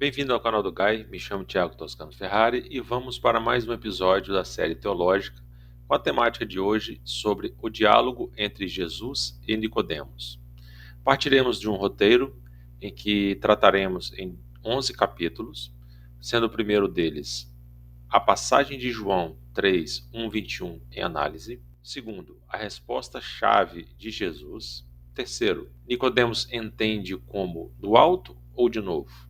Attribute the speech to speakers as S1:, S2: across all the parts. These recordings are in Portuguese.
S1: Bem-vindo ao canal do Gai, me chamo Thiago Toscano Ferrari e vamos para mais um episódio da série teológica com a temática de hoje sobre o diálogo entre Jesus e Nicodemos. Partiremos de um roteiro em que trataremos em 11 capítulos, sendo o primeiro deles a passagem de João 3, 1:21 em análise. Segundo, a resposta-chave de Jesus. Terceiro, Nicodemos entende como do alto ou de novo.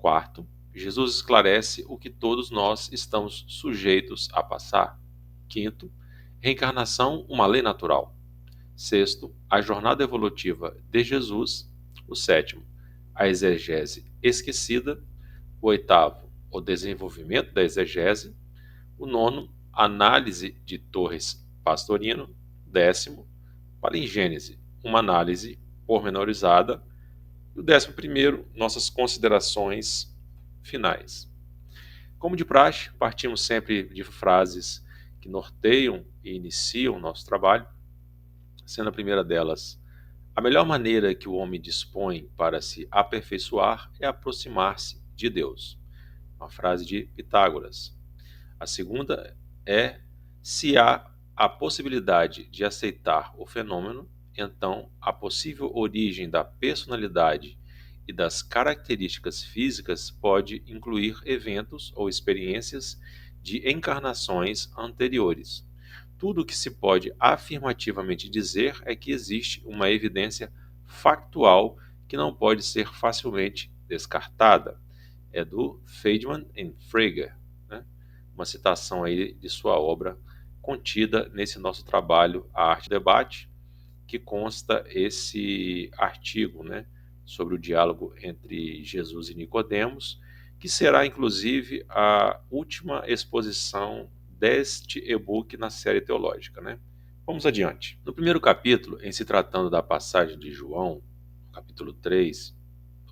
S1: Quarto, Jesus esclarece o que todos nós estamos sujeitos a passar. Quinto, reencarnação, uma lei natural. Sexto, a jornada evolutiva de Jesus. O sétimo, a exegese esquecida. O oitavo, o desenvolvimento da exegese. O nono, análise de Torres Pastorino. Décimo, palingênese, uma análise pormenorizada. E o 11º, nossas considerações finais. Como de praxe, partimos sempre de frases que norteiam e iniciam o nosso trabalho, sendo a primeira delas: a melhor maneira que o homem dispõe para se aperfeiçoar é aproximar-se de Deus. Uma frase de Pitágoras. A segunda é: se há a possibilidade de aceitar o fenômeno, então a possível origem da personalidade e das características físicas pode incluir eventos ou experiências de encarnações anteriores. Tudo o que se pode afirmativamente dizer é que existe uma evidência factual que não pode ser facilmente descartada. É do Feynman e Frege, né? Uma citação aí de sua obra contida nesse nosso trabalho A Arte do Debate, que consta esse artigo, né, sobre o diálogo entre Jesus e Nicodemos, que será inclusive a última exposição deste e-book na série teológica, né? Vamos adiante. No primeiro capítulo, em se tratando da passagem de João, capítulo 3,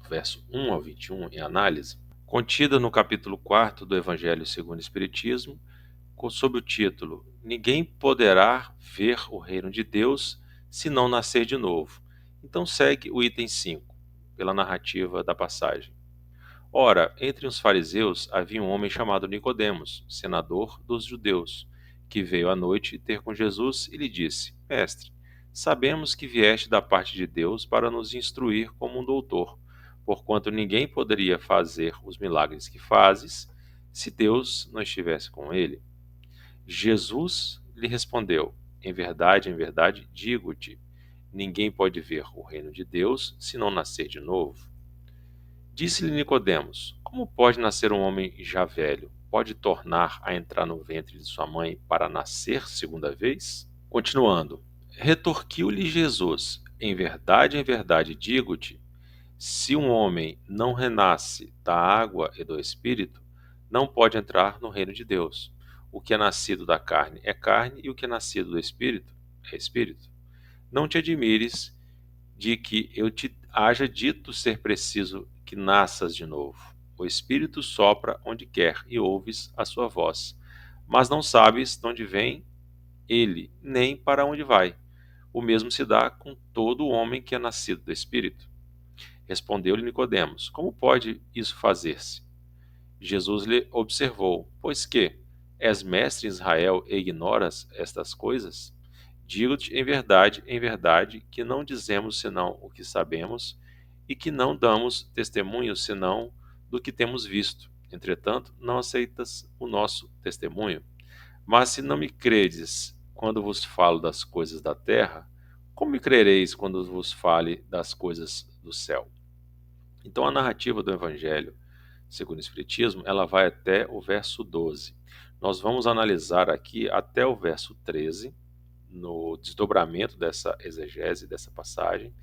S1: verso 1 ao 21, em análise, contida no capítulo 4 do Evangelho segundo o Espiritismo, sob o título Ninguém poderá ver o reino de Deus se não nascer de novo. Então segue o item 5, pela narrativa da passagem. Ora, entre os fariseus havia um homem chamado Nicodemos, senador dos judeus, que veio à noite ter com Jesus e lhe disse: Mestre, sabemos que vieste da parte de Deus para nos instruir como um doutor, porquanto ninguém poderia fazer os milagres que fazes se Deus não estivesse com ele. Jesus lhe respondeu: em verdade, digo-te, ninguém pode ver o reino de Deus se não nascer de novo. Disse-lhe Nicodemos: Como pode nascer um homem já velho? Pode tornar a entrar no ventre de sua mãe para nascer segunda vez? Continuando, retorquiu-lhe Jesus: em verdade, digo-te, se um homem não renasce da água e do Espírito, não pode entrar no reino de Deus. O que é nascido da carne é carne, e o que é nascido do Espírito é Espírito. Não te admires de que eu te haja dito ser preciso que nasças de novo. O Espírito sopra onde quer e ouves a sua voz, mas não sabes de onde vem ele, nem para onde vai. O mesmo se dá com todo homem que é nascido do Espírito. Respondeu-lhe Nicodemos: Como pode isso fazer-se? Jesus lhe observou: Pois que és mestre em Israel e ignoras estas coisas? Digo-te em verdade, que não dizemos senão o que sabemos e que não damos testemunho senão do que temos visto. Entretanto, não aceitas o nosso testemunho. Mas se não me credes quando vos falo das coisas da terra, como me crereis quando vos fale das coisas do céu? Então a narrativa do Evangelho, segundo o Espiritismo, ela vai até o verso 12. Nós vamos analisar aqui até o verso 13, no desdobramento dessa exegese, dessa passagem,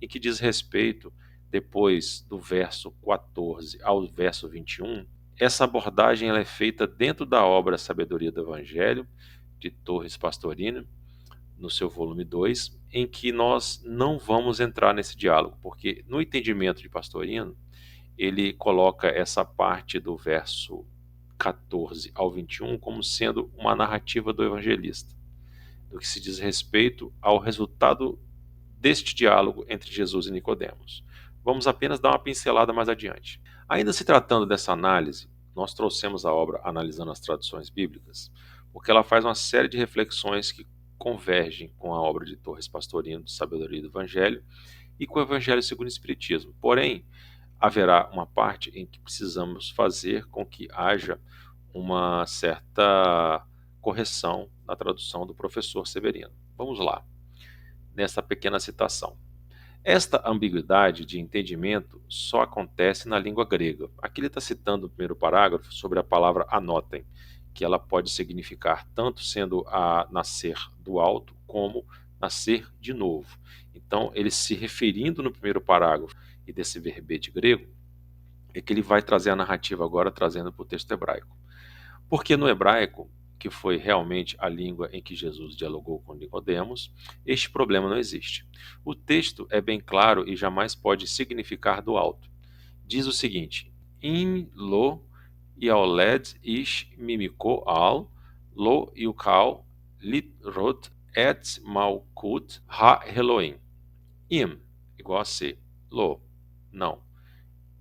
S1: em que diz respeito, depois do verso 14 ao verso 21, essa abordagem ela é feita dentro da obra Sabedoria do Evangelho, de Torres Pastorino, no seu volume 2, em que nós não vamos entrar nesse diálogo, porque no entendimento de Pastorino, ele coloca essa parte do verso 14 ao 21 como sendo uma narrativa do evangelista, do que se diz respeito ao resultado deste diálogo entre Jesus e Nicodemos. Vamos apenas dar uma pincelada mais adiante. Ainda se tratando dessa análise, nós trouxemos a obra Analisando as Traduções Bíblicas, porque ela faz uma série de reflexões que convergem com a obra de Torres Pastorino, de Sabedoria do Evangelho, e com o Evangelho segundo o Espiritismo. Porém, haverá uma parte em que precisamos fazer com que haja uma certa correção na tradução do professor Severino. Vamos lá, nessa pequena citação. Esta ambiguidade de entendimento só acontece na língua grega. Aqui ele está citando o primeiro parágrafo sobre a palavra anotem, que ela pode significar tanto sendo a nascer do alto como nascer de novo. Então, ele se referindo no primeiro parágrafo e desse verbete grego, é que ele vai trazer a narrativa agora, trazendo para o texto hebraico. Porque no hebraico, que foi realmente a língua em que Jesus dialogou com Nicodemos, este problema não existe. O texto é bem claro e jamais pode significar do alto. Diz o seguinte: Im lo yaoled ish mimiko al lo yukal litrot et malkut ha Elohim. Im, igual a C. Lo, não.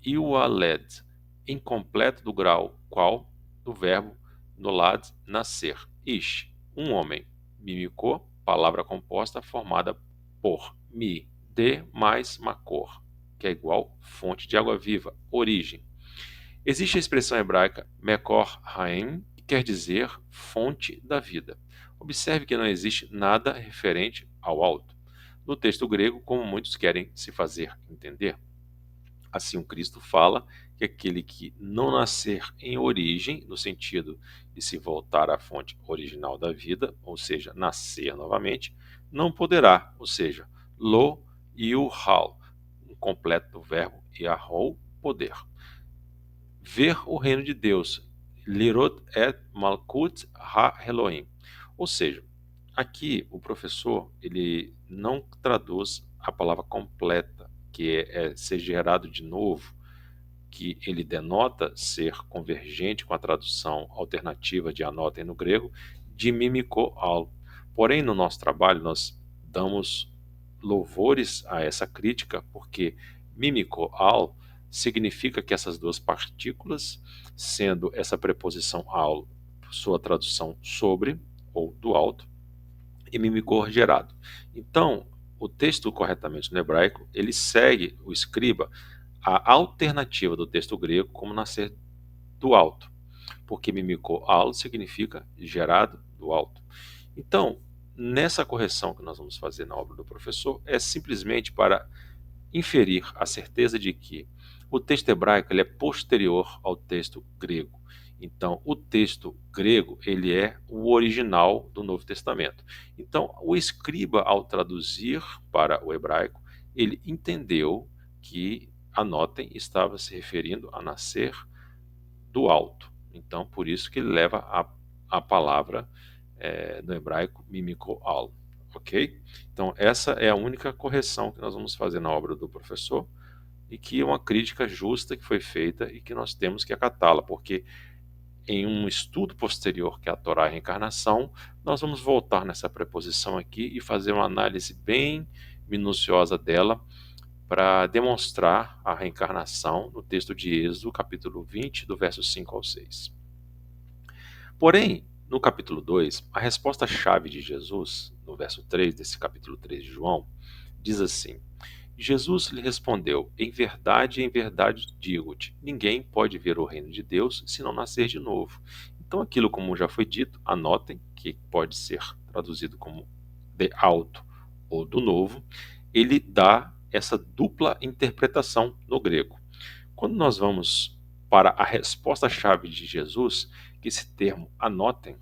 S1: Iwaled, incompleto do grau, qual, do verbo nolad, nascer. Ish, um homem. Mimicô, palavra composta formada por mi, de mais macor, que é igual fonte de água viva, origem. Existe a expressão hebraica mekor haim, que quer dizer fonte da vida. Observe que não existe nada referente ao alto. No texto grego, como muitos querem se fazer entender, assim, o Cristo fala que aquele que não nascer em origem, no sentido de se voltar à fonte original da vida, ou seja, nascer novamente, não poderá, ou seja, lo yuhal, um completo do verbo yahol, poder. Ver o reino de Deus, lirot et malkut ha Elohim. Ou seja, aqui o professor ele não traduz a palavra completa, que é ser gerado de novo, que ele denota ser convergente com a tradução alternativa de anotem no grego, de mimiko al. Porém, no nosso trabalho, nós damos louvores a essa crítica, porque mimiko al significa que essas duas partículas, sendo essa preposição al, sua tradução sobre, ou do alto, e mimikor gerado. Então, o texto corretamente no hebraico, ele segue o escriba a alternativa do texto grego como nascer do alto, porque mimikor al significa gerado do alto. Então, nessa correção que nós vamos fazer na obra do professor, é simplesmente para inferir a certeza de que o texto hebraico ele é posterior ao texto grego. Então, o texto grego ele é o original do Novo Testamento. Então, o escriba, ao traduzir para o hebraico, ele entendeu que anotem estava se referindo a nascer do alto. Então, por isso que ele leva a palavra no hebraico mimiko al. Ok? Então, essa é a única correção que nós vamos fazer na obra do professor e que é uma crítica justa que foi feita e que nós temos que acatá-la, porque em um estudo posterior, que é a Torá e a Reencarnação, nós vamos voltar nessa preposição aqui e fazer uma análise bem minuciosa dela para demonstrar a reencarnação no texto de Êxodo, capítulo 20, do verso 5 ao 6. Porém, no capítulo 2, a resposta-chave de Jesus, no verso 3 desse capítulo 3 de João, diz assim: Jesus lhe respondeu: em verdade digo-te, ninguém pode ver o reino de Deus se não nascer de novo. Então, aquilo, como já foi dito, anotem, que pode ser traduzido como de alto ou do novo, ele dá essa dupla interpretação no grego. Quando nós vamos para a resposta-chave de Jesus, que esse termo anotem,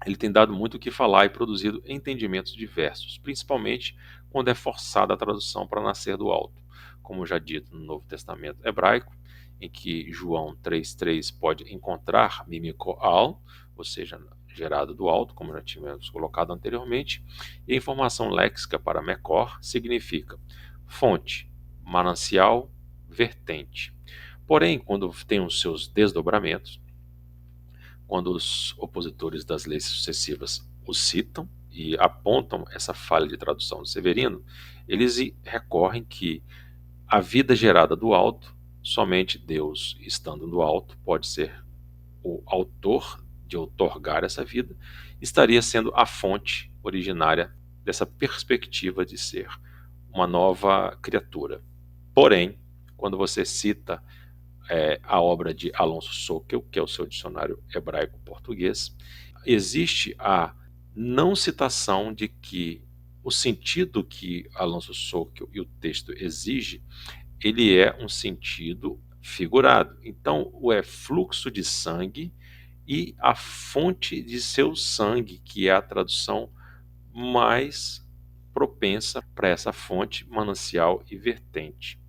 S1: ele tem dado muito o que falar e produzido entendimentos diversos, principalmente quando é forçada a tradução para nascer do alto, como já dito no Novo Testamento hebraico, em que João 3,3 pode encontrar mimikoal, ou seja, gerado do alto, como já tínhamos colocado anteriormente, e a informação léxica para mekor significa fonte, manancial, vertente. Porém, quando tem os seus desdobramentos, quando os opositores das leis sucessivas o citam e apontam essa falha de tradução do Severino, eles recorrem que a vida gerada do alto somente Deus, estando no alto, pode ser o autor de outorgar essa vida, estaria sendo a fonte originária dessa perspectiva de ser uma nova criatura. Porém, quando você cita a obra de Alonso Sokkel, que é o seu dicionário hebraico-português, existe a não citação de que o sentido que Alonso Sokkel e o texto exige, ele é um sentido figurado. Então, é fluxo de sangue e a fonte de seu sangue, que é a tradução mais propensa para essa fonte, manancial e vertente.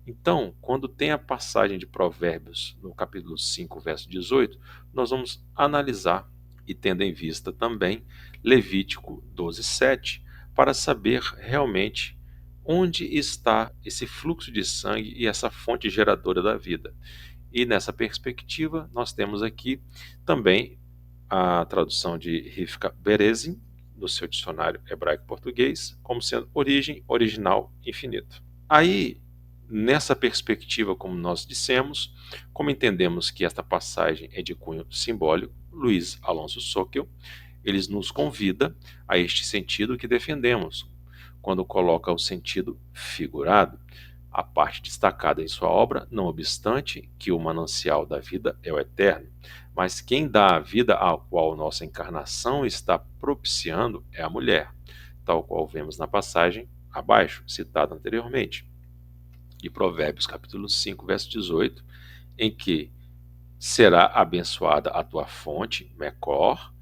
S1: Então, quando tem a passagem de Provérbios no capítulo 5, verso 18, nós vamos analisar, e tendo em vista também Levítico 12, 7, para saber realmente onde está esse fluxo de sangue e essa fonte geradora da vida. E nessa perspectiva, nós temos aqui também a tradução de Rivka Berezin, no seu dicionário hebraico-português, como sendo origem, original, infinito. Aí, nessa perspectiva, como nós dissemos, como entendemos que esta passagem é de cunho simbólico, Luiz Alonso Sokkel, eles nos convida a este sentido que defendemos, quando coloca o sentido figurado, a parte destacada em sua obra, não obstante que o manancial da vida é o eterno, mas quem dá a vida a qual nossa encarnação está propiciando é a mulher, tal qual vemos na passagem abaixo, citada anteriormente, de Provérbios capítulo 5, verso 18, em que será abençoada a tua fonte, Mecor,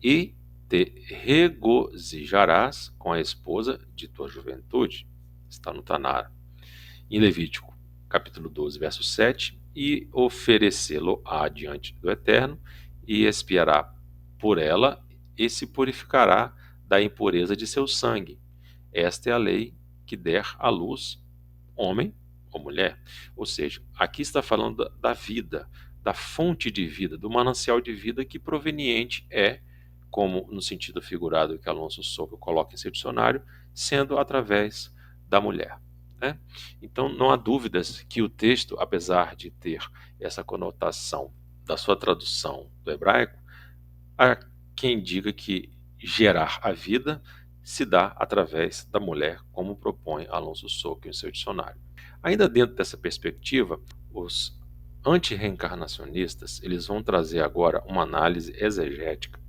S1: e te regozijarás com a esposa de tua juventude. Está no Tanar. Em Levítico, capítulo 12, verso 7, e oferecê-lo-á diante do Eterno, e expiará por ela, e se purificará da impureza de seu sangue. Esta é a lei que der à luz homem ou mulher. Ou seja, aqui está falando da vida, da fonte de vida, do manancial de vida que proveniente é, como no sentido figurado que Alonso Sokkel coloca em seu dicionário, sendo através da mulher. Né? Então, não há dúvidas que o texto, apesar de ter essa conotação da sua tradução do hebraico, há quem diga que gerar a vida se dá através da mulher, como propõe Alonso Sokkel em seu dicionário. Ainda dentro dessa perspectiva, os antirreencarnacionistas eles vão trazer agora uma análise exegética,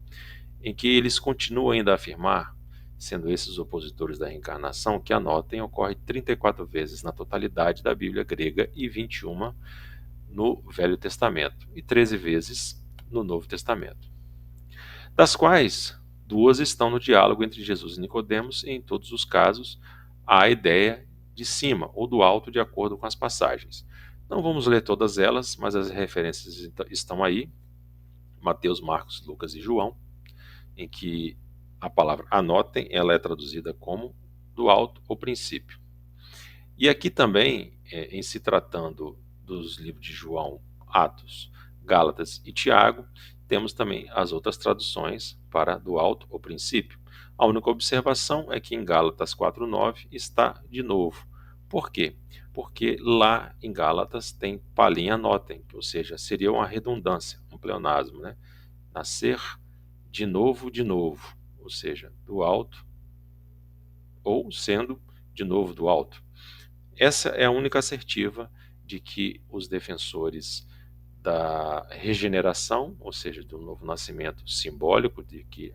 S1: em que eles continuam ainda a afirmar, sendo esses opositores da reencarnação, que a nota ocorre 34 vezes na totalidade da Bíblia grega e 21 no Velho Testamento e 13 vezes no Novo Testamento, das quais 2 estão no diálogo entre Jesus e Nicodemos, e em todos os casos há a ideia de cima ou do alto, de acordo com as passagens. Não vamos ler todas elas, mas as referências estão aí, Mateus, Marcos, Lucas e João, em que a palavra anotem, ela é traduzida como do alto ou princípio. E aqui também, em se tratando dos livros de João, Atos, Gálatas e Tiago, temos também as outras traduções para do alto ou princípio. A única observação é que em Gálatas 4:9 está de novo. Por quê? Porque lá em Gálatas tem palim anotem, ou seja, seria uma redundância, um pleonasmo, né? Nascer de novo, ou seja, do alto, ou sendo de novo do alto. Essa é a única assertiva de que os defensores da regeneração, ou seja, do novo nascimento simbólico, de que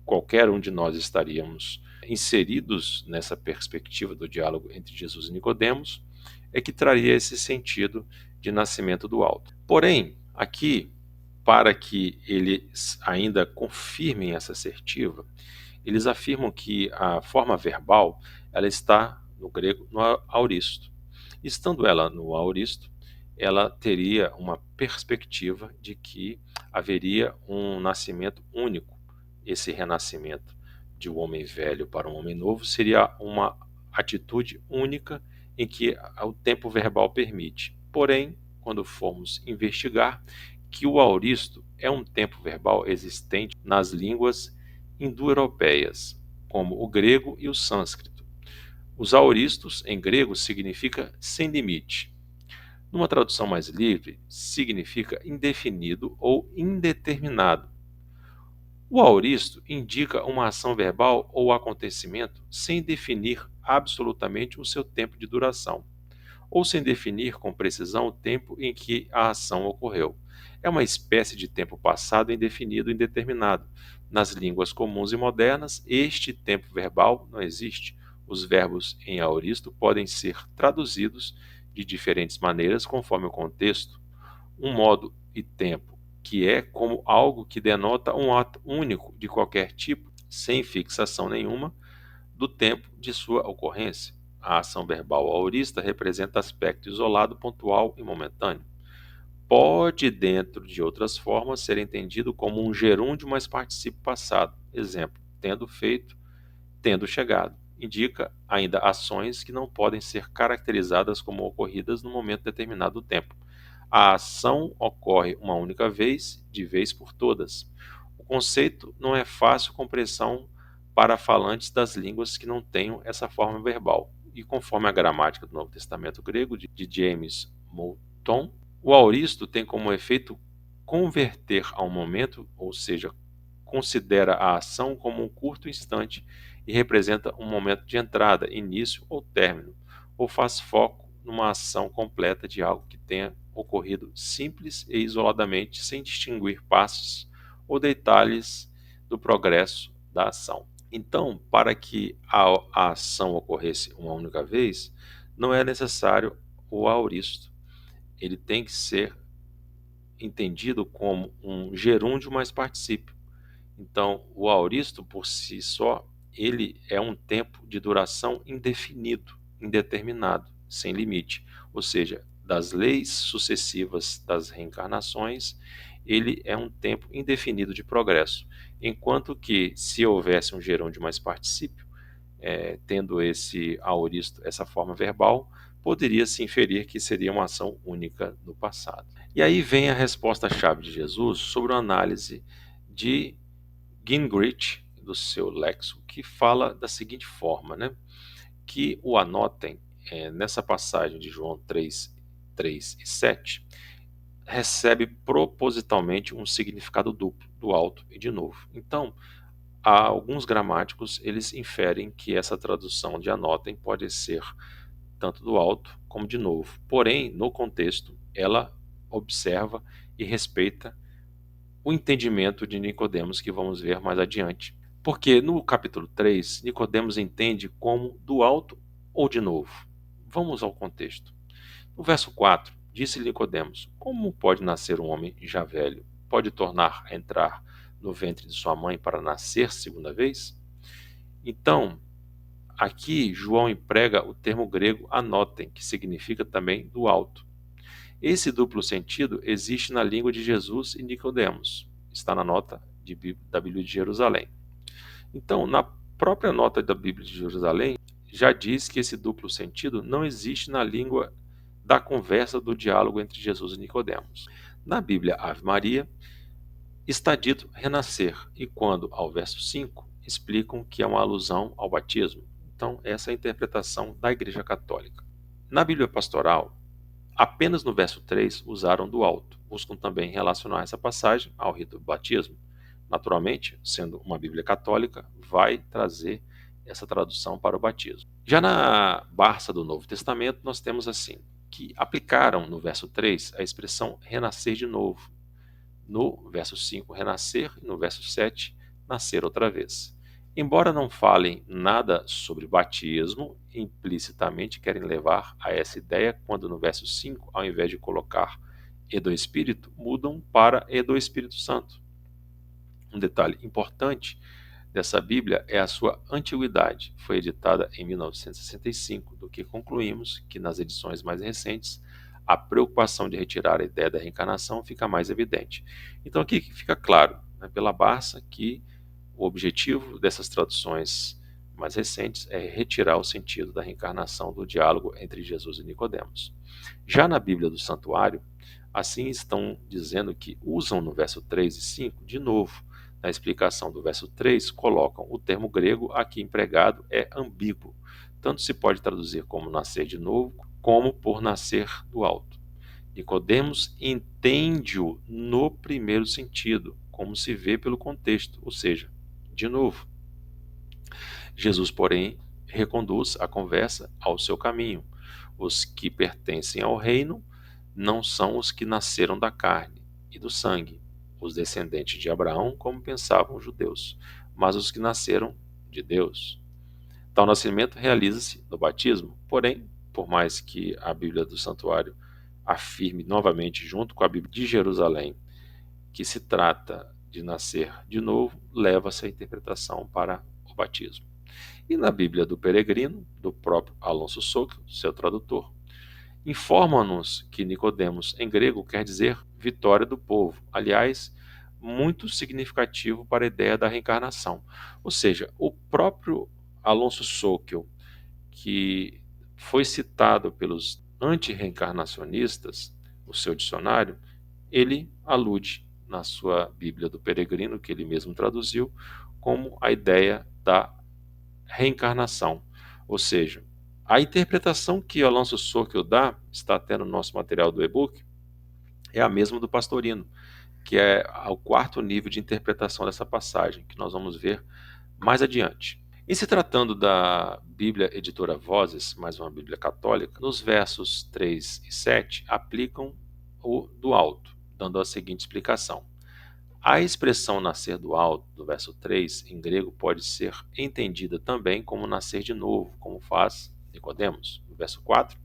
S1: qualquer um de nós estaríamos inseridos nessa perspectiva do diálogo entre Jesus e Nicodemos, é que traria esse sentido de nascimento do alto. Porém, aqui, para que eles ainda confirmem essa assertiva, eles afirmam que a forma verbal ela está no grego no aoristo. Estando ela no aoristo, ela teria uma perspectiva de que haveria um nascimento único. Esse renascimento de um homem velho para um homem novo seria uma atitude única em que o tempo verbal permite. Porém, quando formos investigar, que o aoristo é um tempo verbal existente nas línguas indo-europeias, como o grego e o sânscrito. Os aoristos, em grego, significa sem limite. Numa tradução mais livre, significa indefinido ou indeterminado. O aoristo indica uma ação verbal ou acontecimento sem definir absolutamente o seu tempo de duração, ou sem definir com precisão o tempo em que a ação ocorreu. É uma espécie de tempo passado indefinido e indeterminado. Nas línguas comuns e modernas, este tempo verbal não existe. Os verbos em aoristo podem ser traduzidos de diferentes maneiras conforme o contexto. Um modo e tempo, que é como algo que denota um ato único de qualquer tipo, sem fixação nenhuma do tempo de sua ocorrência. A ação verbal aorista representa aspecto isolado, pontual e momentâneo. Pode, dentro de outras formas, ser entendido como um gerúndio mais particípio passado. Exemplo, tendo feito, tendo chegado. Indica ainda ações que não podem ser caracterizadas como ocorridas no momento determinado do tempo. A ação ocorre uma única vez, de vez por todas. O conceito não é fácil compreensão para falantes das línguas que não tenham essa forma verbal. E conforme a gramática do Novo Testamento grego de James Moulton, o aoristo tem como efeito converter a um momento, ou seja, considera a ação como um curto instante e representa um momento de entrada, início ou término, ou faz foco numa ação completa de algo que tenha ocorrido simples e isoladamente, sem distinguir passos ou detalhes do progresso da ação. Então, para que a ação ocorresse uma única vez, não é necessário o aoristo. Ele tem que ser entendido como um gerúndio mais particípio. Então, o aoristo, por si só, ele é um tempo de duração indefinido, indeterminado, sem limite. Ou seja, das leis sucessivas das reencarnações, ele é um tempo indefinido de progresso. Enquanto que, se houvesse um gerúndio mais particípio, tendo esse aoristo, essa forma verbal, poderia se inferir que seria uma ação única no passado. E aí vem a resposta-chave de Jesus sobre uma análise de Gingrich, do seu Lexo, que fala da seguinte forma, né? Que o anotem nessa passagem de João 3, 3 e 7, recebe propositalmente um significado duplo, do alto e de novo. Então, há alguns gramáticos, eles inferem que essa tradução de anotem pode ser tanto do alto como de novo. Porém, no contexto, ela observa e respeita o entendimento de Nicodemos, que vamos ver mais adiante. Porque no capítulo 3, Nicodemos entende como do alto ou de novo. Vamos ao contexto. No verso 4, disse Nicodemos: Como pode nascer um homem já velho? Pode tornar a entrar no ventre de sua mãe para nascer segunda vez? Então, aqui João emprega o termo grego anotem, que significa também do alto. Esse duplo sentido existe na língua de Jesus e Nicodemos. Está na nota da Bíblia de Jerusalém. Então, na própria nota da Bíblia de Jerusalém, já diz que esse duplo sentido não existe na língua da conversa do diálogo entre Jesus e Nicodemos. Na Bíblia Ave Maria, está dito renascer, e quando, ao verso 5, explicam que é uma alusão ao batismo. Então, essa é a interpretação da Igreja Católica. Na Bíblia Pastoral, apenas no verso 3 usaram do alto. Buscam também relacionar essa passagem ao rito do batismo. Naturalmente, sendo uma Bíblia católica, vai trazer essa tradução para o batismo. Já na Barça do Novo Testamento, nós temos assim, que aplicaram no verso 3 a expressão renascer de novo. No verso 5, renascer, e no verso 7, nascer outra vez. Embora não falem nada sobre batismo, implicitamente querem levar a essa ideia quando no verso 5, ao invés de colocar e do Espírito, mudam para e do Espírito Santo. Um detalhe importante dessa Bíblia é a sua antiguidade. Foi editada em 1965, do que concluímos que nas edições mais recentes a preocupação de retirar a ideia da reencarnação fica mais evidente. Então aqui fica claro, né, pela Barça, que o objetivo dessas traduções mais recentes é retirar o sentido da reencarnação do diálogo entre Jesus e Nicodemos. Já na Bíblia do Santuário, assim estão dizendo que usam no verso 3 e 5 de novo. Na explicação do verso 3, colocam o termo grego aqui empregado é ambíguo. Tanto se pode traduzir como nascer de novo, como por nascer do alto. Nicodemos entende-o no primeiro sentido, como se vê pelo contexto, ou seja, de novo. Jesus, porém, reconduz a conversa ao seu caminho. Os que pertencem ao reino não são os que nasceram da carne e do sangue, os descendentes de Abraão, como pensavam os judeus, mas os que nasceram de Deus. Tal nascimento realiza-se no batismo, porém, por mais que a Bíblia do Santuário afirme novamente, junto com a Bíblia de Jerusalém, que se trata de nascer de novo, leva-se a interpretação para o batismo. E na Bíblia do Peregrino, do próprio Alonso Sokol, seu tradutor, informa-nos que Nicodemos em grego quer dizer vitória do povo, aliás, muito significativo para a ideia da reencarnação. Ou seja, o próprio Alonso Sokol, que foi citado pelos anti-reencarnacionistas, o seu dicionário, ele alude na sua Bíblia do Peregrino, que ele mesmo traduziu, como a ideia da reencarnação. Ou seja, a interpretação que Alonso Sokol dá, está até no nosso material do e-book, é a mesma do Pastorino, que é o quarto nível de interpretação dessa passagem, que nós vamos ver mais adiante. Em se tratando da Bíblia Editora Vozes, mais uma Bíblia católica, nos versos 3 e 7 aplicam o do alto, dando a seguinte explicação. A expressão nascer do alto, do verso 3, em grego, pode ser entendida também como nascer de novo, como faz Nicodemos. No verso 4,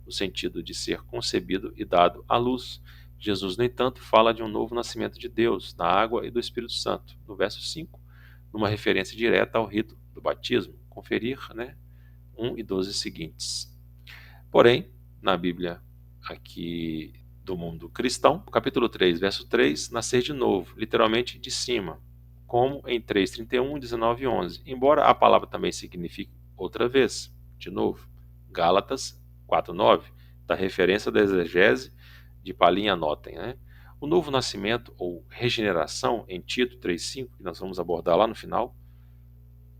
S1: no sentido de ser concebido e dado à luz. Jesus, no entanto, fala de um novo nascimento de Deus, da água e do Espírito Santo. No verso 5, numa referência direta ao rito do batismo. Conferir 1 e 12 seguintes. Porém, na Bíblia aqui do mundo cristão, capítulo 3, verso 3, nascer de novo, literalmente de cima, como em 3:31, 19 e 11, embora a palavra também signifique outra vez, de novo. Gálatas 4:9, da referência da exegese de Palim, anotem, O novo nascimento ou regeneração em Tito 3:5, que nós vamos abordar lá no final,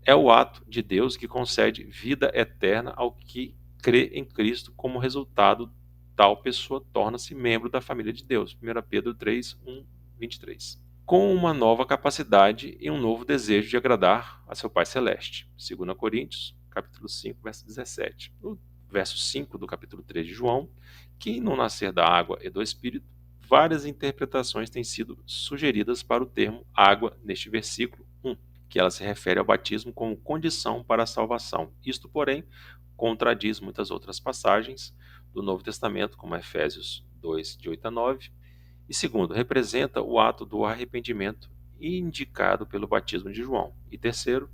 S1: é o ato de Deus que concede vida eterna ao que crê em Cristo. Como resultado, tal pessoa torna-se membro da família de Deus. 1 Pedro 3, 1, 23. Com uma nova capacidade e um novo desejo de agradar a seu Pai Celeste. 2 Coríntios, capítulo 5, verso 17. No verso 5 do capítulo 3 de João, que no nascer da água e do Espírito, várias interpretações têm sido sugeridas para o termo água neste versículo 1, que ela se refere ao batismo como condição para a salvação. Isto, porém, contradiz muitas outras passagens do Novo Testamento, como Efésios 2, de 8 a 9. E segundo, representa o ato do arrependimento indicado pelo batismo de João. E terceiro,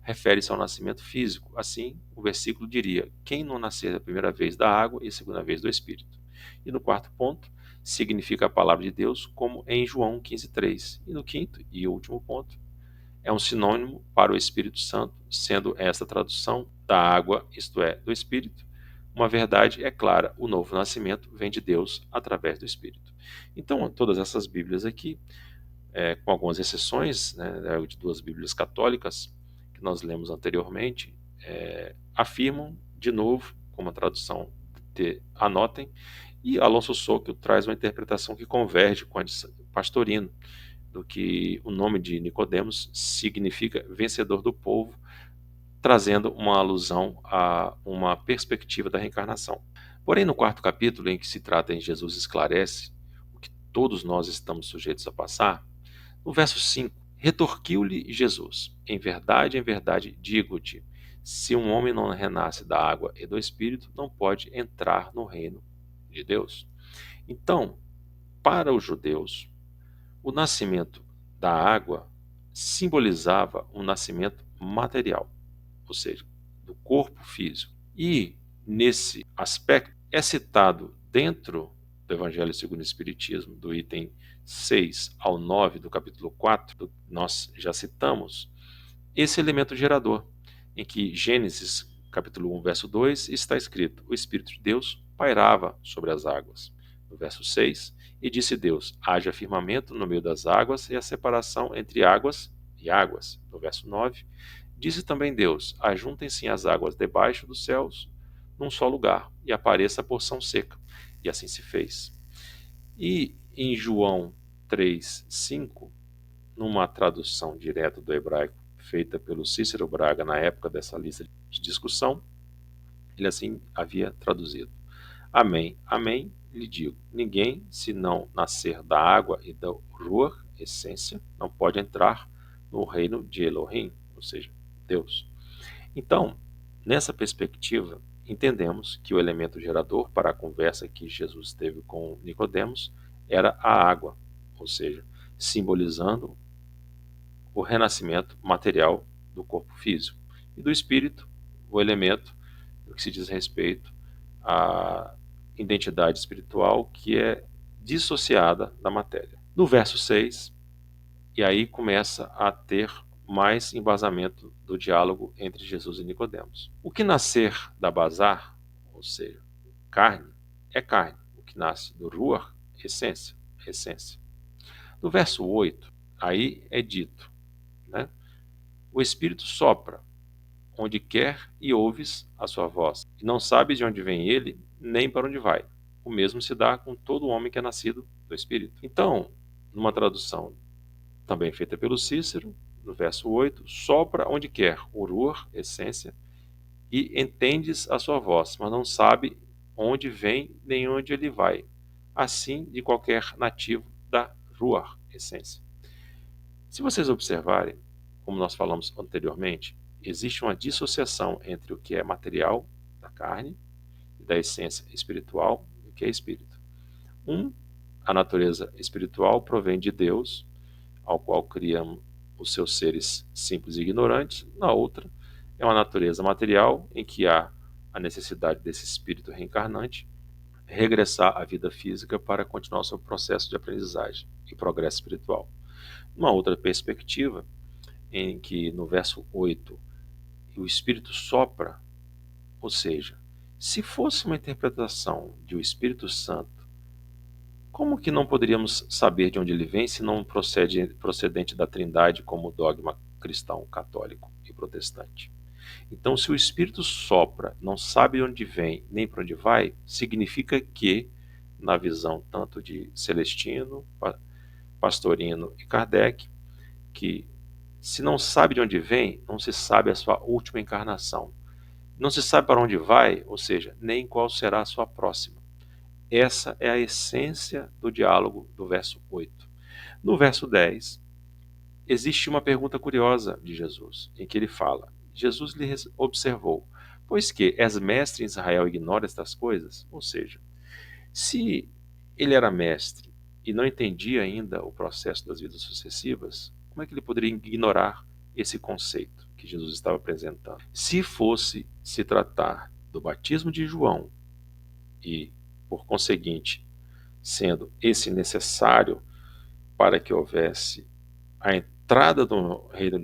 S1: refere-se ao nascimento físico. Assim, o versículo diria: quem não nascer a primeira vez da água e a segunda vez do Espírito. E no quarto ponto, significa a palavra de Deus, como em João 15:3. E no quinto e último ponto, é um sinônimo para o Espírito Santo, sendo esta tradução da água, isto é, do Espírito, uma verdade é clara: o novo nascimento vem de Deus através do Espírito. Então, todas essas Bíblias aqui, com algumas exceções, de duas Bíblias católicas que nós lemos anteriormente, afirmam de novo, como a tradução anotem, e Alonso Sokol traz uma interpretação que converge com a de Pastorino, do que o nome de Nicodemos significa vencedor do povo, trazendo uma alusão a uma perspectiva da reencarnação. Porém, no quarto capítulo, em que se trata em Jesus esclarece o que todos nós estamos sujeitos a passar, no verso 5, retorquiu-lhe Jesus: em verdade, digo-te, se um homem não renasce da água e do Espírito, não pode entrar no reino de Deus. Então, para os judeus, o nascimento da água simbolizava um nascimento material, ou seja, do corpo físico. E, nesse aspecto, é citado dentro do Evangelho segundo o Espiritismo, do item 6 ao 9 do capítulo 4, que nós já citamos, esse elemento gerador, em que Gênesis, capítulo 1, verso 2, está escrito: o Espírito de Deus pairava sobre as águas. No verso 6, e disse Deus: haja firmamento no meio das águas e a separação entre águas e águas. No verso 9, disse também Deus: ajuntem-se as águas debaixo dos céus num só lugar, e apareça a porção seca. E assim se fez. E em João 3:5, numa tradução direta do hebraico feita pelo Cícero Braga na época dessa lista de discussão, ele assim havia traduzido: Amém, amém, lhe digo, ninguém, se não nascer da água e da ruach, essência, não pode entrar no reino de Elohim, ou seja, Deus. Então, nessa perspectiva, entendemos que o elemento gerador para a conversa que Jesus teve com Nicodemos era a água, ou seja, simbolizando o renascimento material do corpo físico, e do espírito, o elemento no que se diz respeito à identidade espiritual que é dissociada da matéria. No verso 6, e aí começa a ter mais embasamento do diálogo entre Jesus e Nicodemos. O que nascer da basar, ou seja, carne, é carne. O que nasce do ruach, essência, essência. No verso 8, aí é dito, né? O Espírito sopra onde quer e ouves a sua voz, e não sabes de onde vem ele, nem para onde vai. O mesmo se dá com todo homem que é nascido do Espírito. Então, numa tradução também feita pelo Cícero, no verso 8, sopra onde quer, o ruach, essência, e entendes a sua voz, mas não sabe onde vem nem onde ele vai. Assim de qualquer nativo da ruach, essência. Se vocês observarem, como nós falamos anteriormente, existe uma dissociação entre o que é material, da carne, e da essência espiritual, o que é espírito. A natureza espiritual provém de Deus, ao qual criamos os seus seres simples e ignorantes. Na outra, é uma natureza material em que há a necessidade desse espírito reencarnante regressar à vida física para continuar o seu processo de aprendizagem e progresso espiritual. Uma outra perspectiva, em que no verso 8 o Espírito sopra, ou seja, se fosse uma interpretação de o Espírito Santo, como que não poderíamos saber de onde ele vem se não procedente da Trindade como dogma cristão, católico e protestante? Então, se o Espírito sopra, não sabe de onde vem nem para onde vai, significa que, na visão tanto de Celestino, Pastorino e Kardec, que se não sabe de onde vem, não se sabe a sua última encarnação. Não se sabe para onde vai, ou seja, nem qual será a sua próxima. Essa é a essência do diálogo do verso 8. No verso 10, existe uma pergunta curiosa de Jesus, em que ele fala: Jesus lhe observou, pois que és mestre em Israel e ignora estas coisas? Ou seja, se ele era mestre e não entendia ainda o processo das vidas sucessivas, como é que ele poderia ignorar esse conceito que Jesus estava apresentando? Se fosse se tratar do batismo de João e, por conseguinte, sendo esse necessário para que houvesse a entrada do reino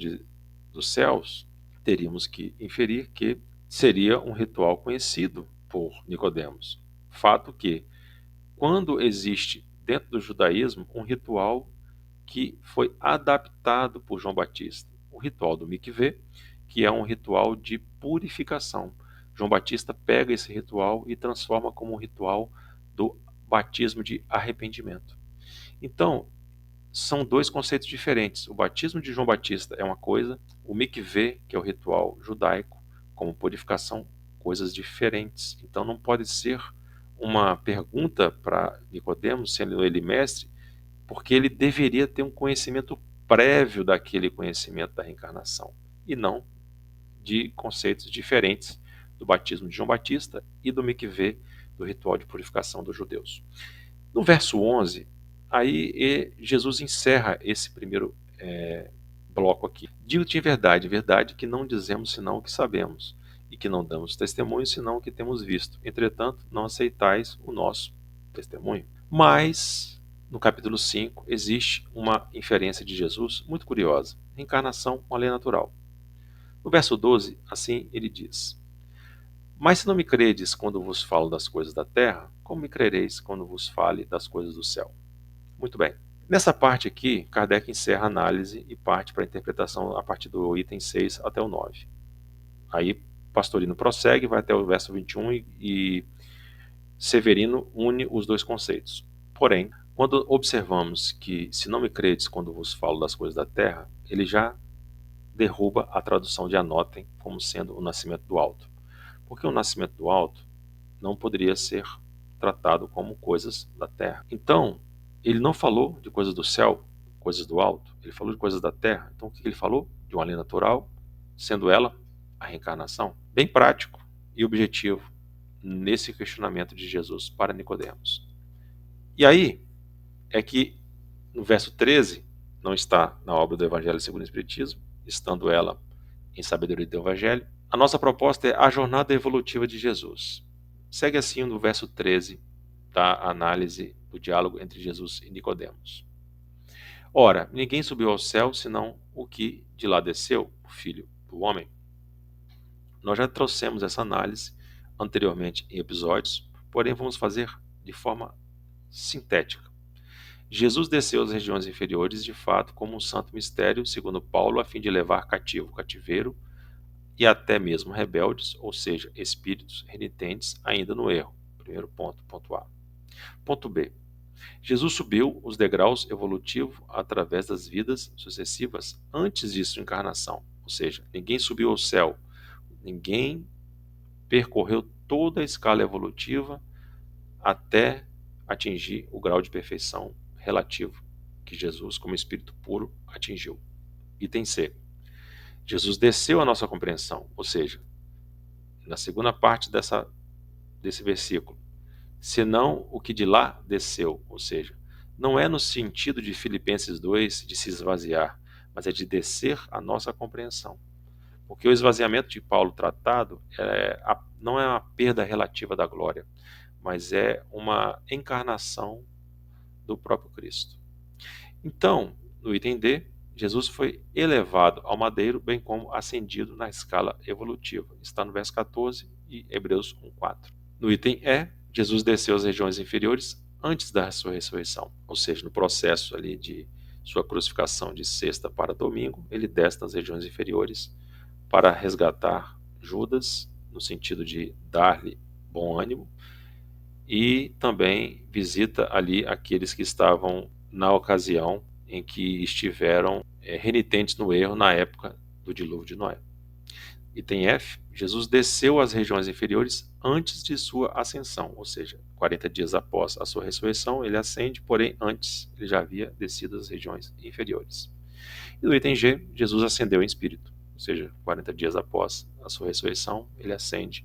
S1: dos céus, teríamos que inferir que seria um ritual conhecido por Nicodemos. Fato que, quando existe dentro do judaísmo um ritual que foi adaptado por João Batista, o ritual do mikveh, que é um ritual de purificação. João Batista pega esse ritual e transforma como um ritual do batismo de arrependimento. Então, são dois conceitos diferentes. O batismo de João Batista é uma coisa, o mikveh, que é o ritual judaico, como purificação, coisas diferentes. Então não pode ser uma pergunta para Nicodemos, sendo ele mestre, porque ele deveria ter um conhecimento prévio daquele conhecimento da reencarnação, e não de conceitos diferentes do batismo de João Batista e do mikveh, do ritual de purificação dos judeus. No verso 11, aí Jesus encerra esse primeiro bloco aqui. Digo-te em verdade, verdade que não dizemos senão o que sabemos, e que não damos testemunho senão o que temos visto. Entretanto, não aceitais o nosso testemunho. Mas, no capítulo 5, existe uma inferência de Jesus muito curiosa. Reencarnação, uma lei natural. No verso 12, assim ele diz: Mas se não me credes quando vos falo das coisas da terra, como me crereis quando vos fale das coisas do céu? Muito bem. Nessa parte aqui, Kardec encerra a análise e parte para a interpretação a partir do item 6 até o 9. Aí Pastorino prossegue, vai até o verso 21 e Severino une os dois conceitos. Porém, Quando observamos que, se não me credes quando vos falo das coisas da terra, ele já derruba a tradução de anotem como sendo o nascimento do alto. Porque o nascimento do alto não poderia ser tratado como coisas da terra. Então, ele não falou de coisas do céu, coisas do alto, ele falou de coisas da terra. Então, o que ele falou? De uma lei natural, sendo ela a reencarnação. Bem prático e objetivo nesse questionamento de Jesus para Nicodemos. E aí é que no verso 13, não está na obra do Evangelho segundo o Espiritismo, estando ela em Sabedoria do Evangelho, a nossa proposta é a jornada evolutiva de Jesus. Segue assim no verso 13 da análise do diálogo entre Jesus e Nicodemos. Ora, ninguém subiu ao céu senão o que de lá desceu, o Filho do Homem. Nós já trouxemos essa análise anteriormente em episódios, porém vamos fazer de forma sintética. Jesus desceu às regiões inferiores, de fato, como um santo mistério, segundo Paulo, a fim de levar cativo o cativeiro e até mesmo rebeldes, ou seja, espíritos renitentes ainda no erro. Primeiro ponto, ponto A. Ponto B. Jesus subiu os degraus evolutivos através das vidas sucessivas antes de sua encarnação, ou seja, ninguém subiu ao céu, ninguém percorreu toda a escala evolutiva até atingir o grau de perfeição relativo que Jesus, como Espírito puro, atingiu. Item C. Jesus desceu a nossa compreensão, ou seja, na segunda parte desse versículo, senão o que de lá desceu, ou seja, não é no sentido de Filipenses 2 de se esvaziar, mas é de descer a nossa compreensão. Porque o esvaziamento de Paulo tratado não é uma perda relativa da glória, mas é uma encarnação do próprio Cristo. Então, no item D, Jesus foi elevado ao madeiro, bem como ascendido na escala evolutiva. Está no verso 14 e Hebreus 1:4. No item E, Jesus desceu às regiões inferiores antes da sua ressurreição, ou seja, no processo ali de sua crucificação de sexta para domingo, ele desce nas regiões inferiores para resgatar Judas, no sentido de dar-lhe bom ânimo, e também visita ali aqueles que estavam na ocasião em que estiveram renitentes no erro na época do dilúvio de Noé. Item F, Jesus desceu às regiões inferiores antes de sua ascensão, ou seja, 40 dias após a sua ressurreição, ele ascende, porém antes ele já havia descido às regiões inferiores. E no item G, Jesus ascendeu em espírito, ou seja, 40 dias após a sua ressurreição, ele ascende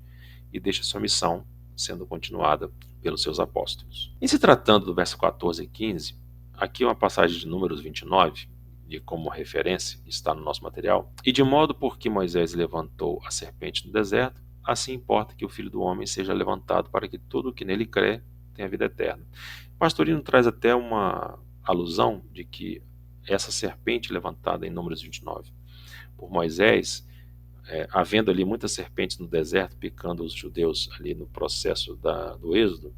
S1: e deixa sua missão sendo continuada pelos seus apóstolos. Em se tratando do verso 14 e 15, aqui uma passagem de Números 29, e como referência está no nosso material, e de modo por que Moisés levantou a serpente no deserto, assim importa que o Filho do Homem seja levantado para que todo o que nele crê tenha vida eterna. Pastorino traz até uma alusão de que essa serpente levantada em Números 29 por Moisés, havendo ali muitas serpentes no deserto picando os judeus ali no processo do êxodo,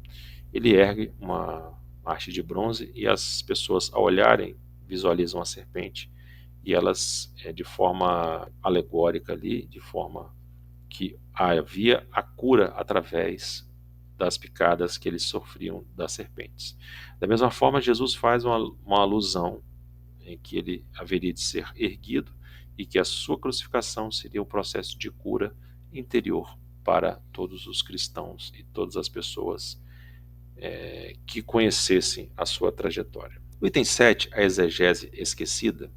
S1: ele ergue uma haste de bronze e as pessoas, ao olharem, visualizam a serpente e elas, de forma alegórica ali, de forma que havia a cura através das picadas que eles sofriam das serpentes. Da mesma forma, Jesus faz uma alusão em que ele haveria de ser erguido e que a sua crucificação seria um processo de cura interior para todos os cristãos e todas as pessoas que conhecessem a sua trajetória. No item 7, a exegese esquecida.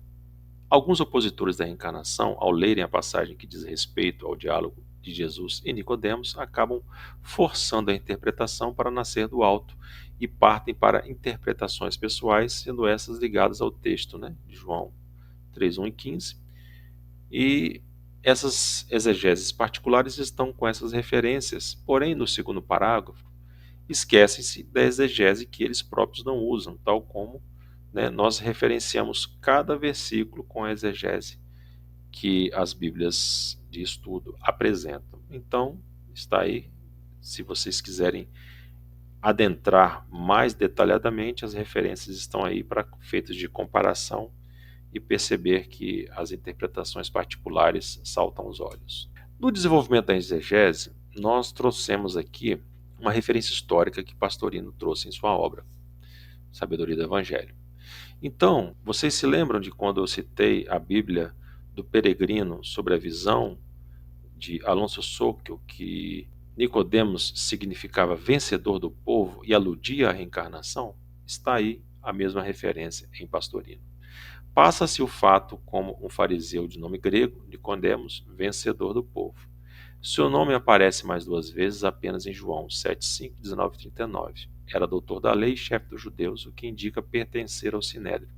S1: Alguns opositores da reencarnação, ao lerem a passagem que diz respeito ao diálogo de Jesus e Nicodemos, acabam forçando a interpretação para nascer do alto e partem para interpretações pessoais, sendo essas ligadas ao texto, de João 3:1 e 15. E essas exegeses particulares estão com essas referências, porém, no segundo parágrafo, esquecem-se da exegese que eles próprios não usam, tal como nós referenciamos cada versículo com a exegese que as Bíblias de estudo apresentam. Então, está aí, se vocês quiserem adentrar mais detalhadamente, as referências estão aí para feitos de comparação e perceber que as interpretações particulares saltam aos olhos. No desenvolvimento da exegese, nós trouxemos aqui uma referência histórica que Pastorino trouxe em sua obra. sabedoria do Evangelho. Então, vocês se lembram de quando eu citei a Bíblia do Peregrino sobre a visão de Alonso Sokio, que Nicodemos significava vencedor do povo e aludia à reencarnação? Está aí a mesma referência em Pastorino. Passa-se o fato como um fariseu de nome grego, Nicodemos, vencedor do povo. Seu nome aparece mais duas vezes apenas em João 7:5, 19 e 39. Era doutor da lei e chefe dos judeus, o que indica pertencer ao sinédrio.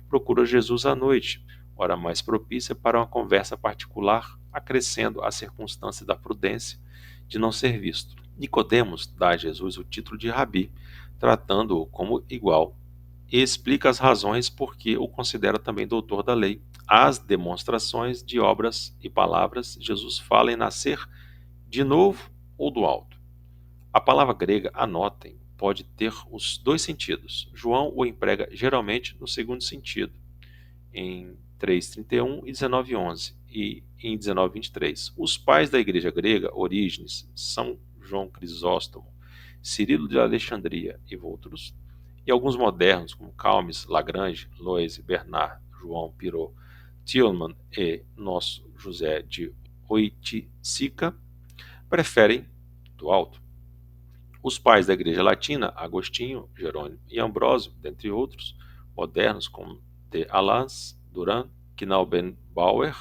S1: Procura Jesus à noite, hora mais propícia para uma conversa particular, acrescendo a circunstância da prudência de não ser visto. Nicodemos dá a Jesus o título de rabi, tratando-o como igual, e explica as razões por que o considera também doutor da lei. As demonstrações de obras e palavras, Jesus fala em nascer de novo ou do alto. A palavra grega, anotem, pode ter os dois sentidos. João o emprega geralmente no segundo sentido, em 3:31 e 19:11, e em 19:23. Os pais da igreja grega, Orígenes, São João Crisóstomo, Cirilo de Alexandria e outros, e alguns modernos como Calmes, Lagrange, Loise, Bernard, João Pirot, Thielmann e nosso José de Oiticica, preferem do alto. Os pais da Igreja Latina, Agostinho, Jerônimo e Ambrósio, dentre outros, modernos como de Alans, Duran, Knabenbauer,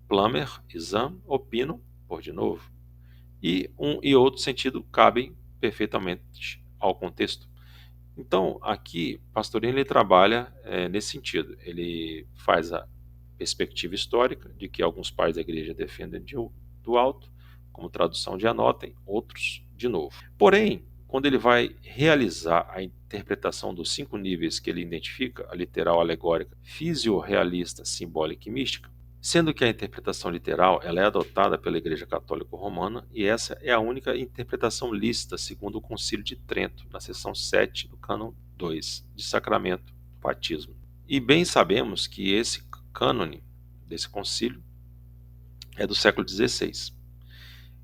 S1: Plummer e Zahn, opinam, por de novo, e um e outro sentido cabem perfeitamente ao contexto. Então, aqui, Pastorino ele trabalha nesse sentido. Ele faz a perspectiva histórica de que alguns pais da igreja defendem do alto, como tradução de anotem, outros de novo. Porém, quando ele vai realizar a interpretação dos 5 níveis que ele identifica, a literal, alegórica, fisio-realista, simbólica e mística, sendo que a interpretação literal ela é adotada pela Igreja Católica Romana e essa é a única interpretação lícita segundo o Concílio de Trento, na seção 7 do cânon 2, de sacramento, batismo. E bem sabemos que esse cânone desse concílio é do século XVI.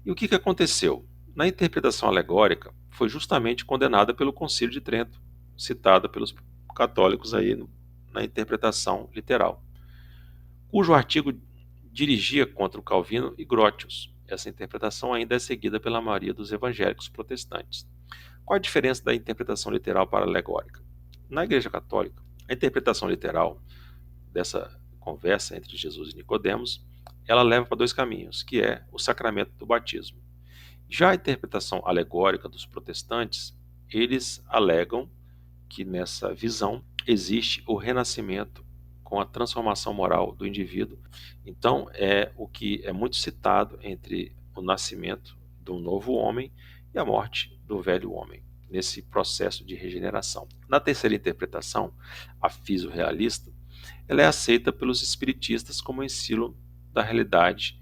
S1: E o que aconteceu? Na interpretação alegórica, foi justamente condenada pelo Concílio de Trento, citada pelos católicos aí na interpretação literal, cujo artigo dirigia contra o Calvino e Grotius. Essa interpretação ainda é seguida pela maioria dos evangélicos protestantes. Qual a diferença da interpretação literal para a alegórica? Na Igreja Católica, a interpretação literal dessa conversa entre Jesus e Nicodemos, ela leva para 2 caminhos, que é o sacramento do batismo. Já a interpretação alegórica dos protestantes, eles alegam que nessa visão existe o renascimento com a transformação moral do indivíduo. Então, é o que é muito citado entre o nascimento do novo homem e a morte do velho homem, nesse processo de regeneração. Na terceira interpretação, a fisio-realista, ela é aceita pelos espiritistas como ensino da realidade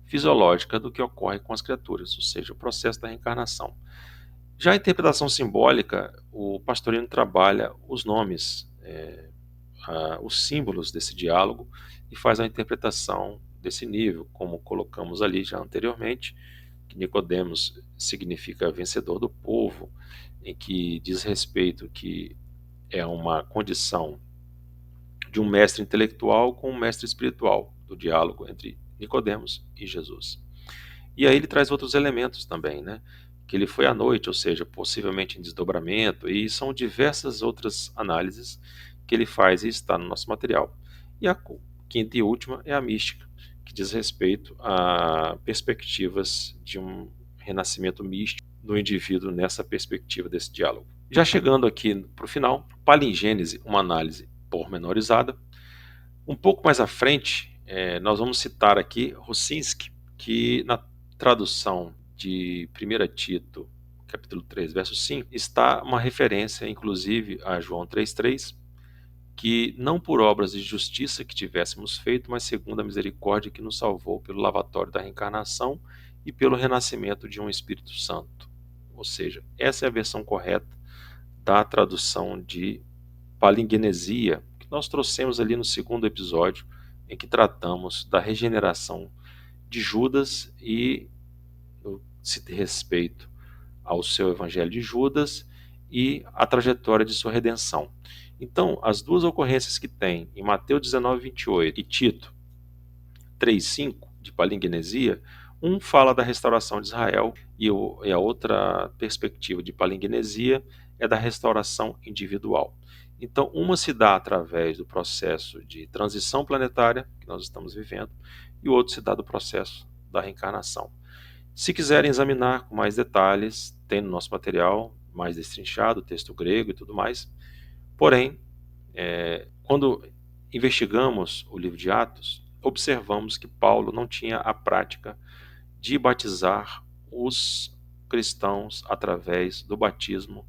S1: fisiológica do que ocorre com as criaturas, ou seja, o processo da reencarnação. Já a interpretação simbólica, o Pastorino trabalha os nomes, os símbolos desse diálogo e faz a interpretação desse nível, como colocamos ali já anteriormente, que Nicodemos significa vencedor do povo, em que diz respeito que é uma condição de um mestre intelectual com um mestre espiritual, do diálogo entre Nicodemos e Jesus. E aí ele traz outros elementos também, né? Que ele foi à noite, ou seja, possivelmente em desdobramento, e são diversas outras análises que ele faz e está no nosso material. E a quinta e última é a mística, que diz respeito a perspectivas de um renascimento místico do indivíduo nessa perspectiva desse diálogo. Já chegando aqui para o final, palingênese, uma análise pormenorizada. Um pouco mais à frente, nós vamos citar aqui Rosinski, que na tradução de 1 Tito, capítulo 3, verso 5, está uma referência, inclusive, a João 3,3, que não por obras de justiça que tivéssemos feito, mas segundo a misericórdia que nos salvou pelo lavatório da reencarnação e pelo renascimento de um Espírito Santo. Ou seja, essa é a versão correta da tradução de palingenesia, que nós trouxemos ali no segundo episódio, em que tratamos da regeneração de Judas e no que se respeito ao seu evangelho de Judas e a trajetória de sua redenção. Então, as duas ocorrências que tem em Mateus 19:28 e Tito 3:5 de palingenesia, um fala da restauração de Israel e a outra perspectiva de palingenesia é da restauração individual. Então, uma se dá através do processo de transição planetária que nós estamos vivendo e o outro se dá do processo da reencarnação. Se quiserem examinar com mais detalhes, tem no nosso material mais destrinchado, texto grego e tudo mais. Porém, quando investigamos o livro de Atos, observamos que Paulo não tinha a prática de batizar os cristãos através do batismo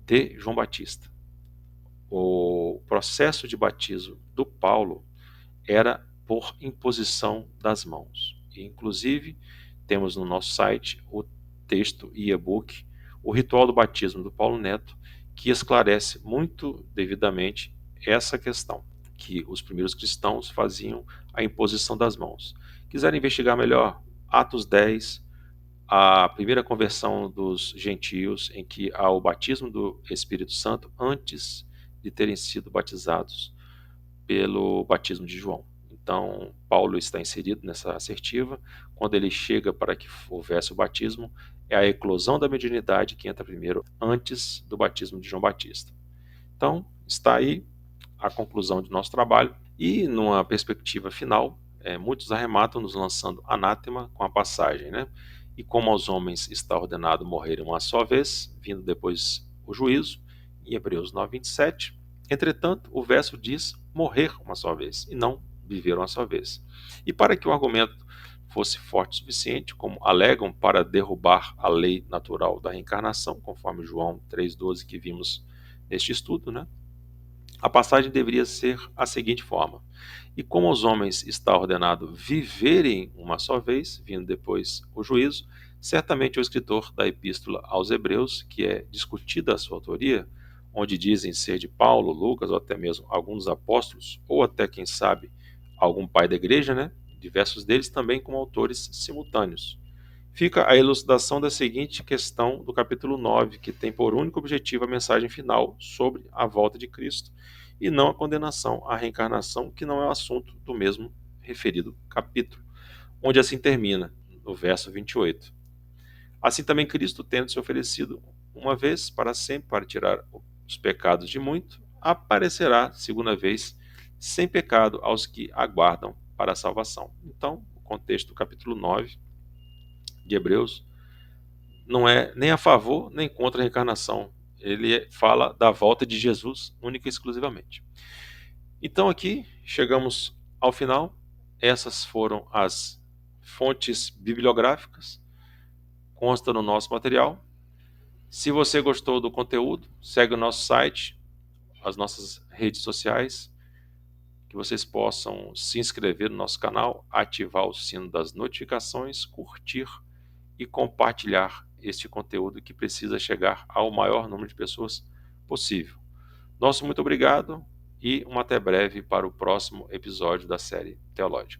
S1: de João Batista. O processo de batismo do Paulo era por imposição das mãos. E, inclusive, temos no nosso site o texto e e-book, o ritual do batismo do Paulo Neto, que esclarece muito devidamente essa questão, que os primeiros cristãos faziam a imposição das mãos. Quiserem investigar melhor, Atos 10, a primeira conversão dos gentios, em que há o batismo do Espírito Santo antes de terem sido batizados pelo batismo de João. Então, Paulo está inserido nessa assertiva. Quando ele chega para que houvesse o batismo, é a eclosão da mediunidade que entra primeiro, antes do batismo de João Batista. Então, está aí a conclusão do nosso trabalho. E, numa perspectiva final, muitos arrematam nos lançando anátema com a passagem, né? E como aos homens está ordenado morrerem uma só vez, vindo depois o juízo, em Hebreus 9:27. Entretanto, o verso diz morrer uma só vez, e não viver uma só vez. E para que o argumento fosse forte o suficiente, como alegam para derrubar a lei natural da reencarnação, conforme João 3:12 que vimos neste estudo, né? A passagem deveria ser a seguinte forma: e como aos homens está ordenado viverem uma só vez, vindo depois o juízo, certamente o escritor da Epístola aos Hebreus, que é discutida a sua autoria, onde dizem ser de Paulo, Lucas ou até mesmo alguns apóstolos, ou até, quem sabe, algum pai da igreja, né? Diversos deles também como autores simultâneos. Fica a elucidação da seguinte questão do capítulo 9, que tem por único objetivo a mensagem final sobre a volta de Cristo, e não a condenação à reencarnação, que não é o assunto do mesmo referido capítulo, onde assim termina, no verso 28. Assim também Cristo, tendo se oferecido uma vez para sempre para tirar os pecados de muito, aparecerá segunda vez sem pecado aos que aguardam para a salvação. Então, o contexto do capítulo 9 de Hebreus não é nem a favor nem contra a reencarnação. Ele fala da volta de Jesus única e exclusivamente. Então aqui chegamos ao final. Essas foram as fontes bibliográficas, consta no nosso material. Se você gostou do conteúdo, segue o nosso site, as nossas redes sociais, que vocês possam se inscrever no nosso canal, ativar o sino das notificações, curtir e compartilhar este conteúdo que precisa chegar ao maior número de pessoas possível. Nosso muito obrigado e até breve para o próximo episódio da série teológica.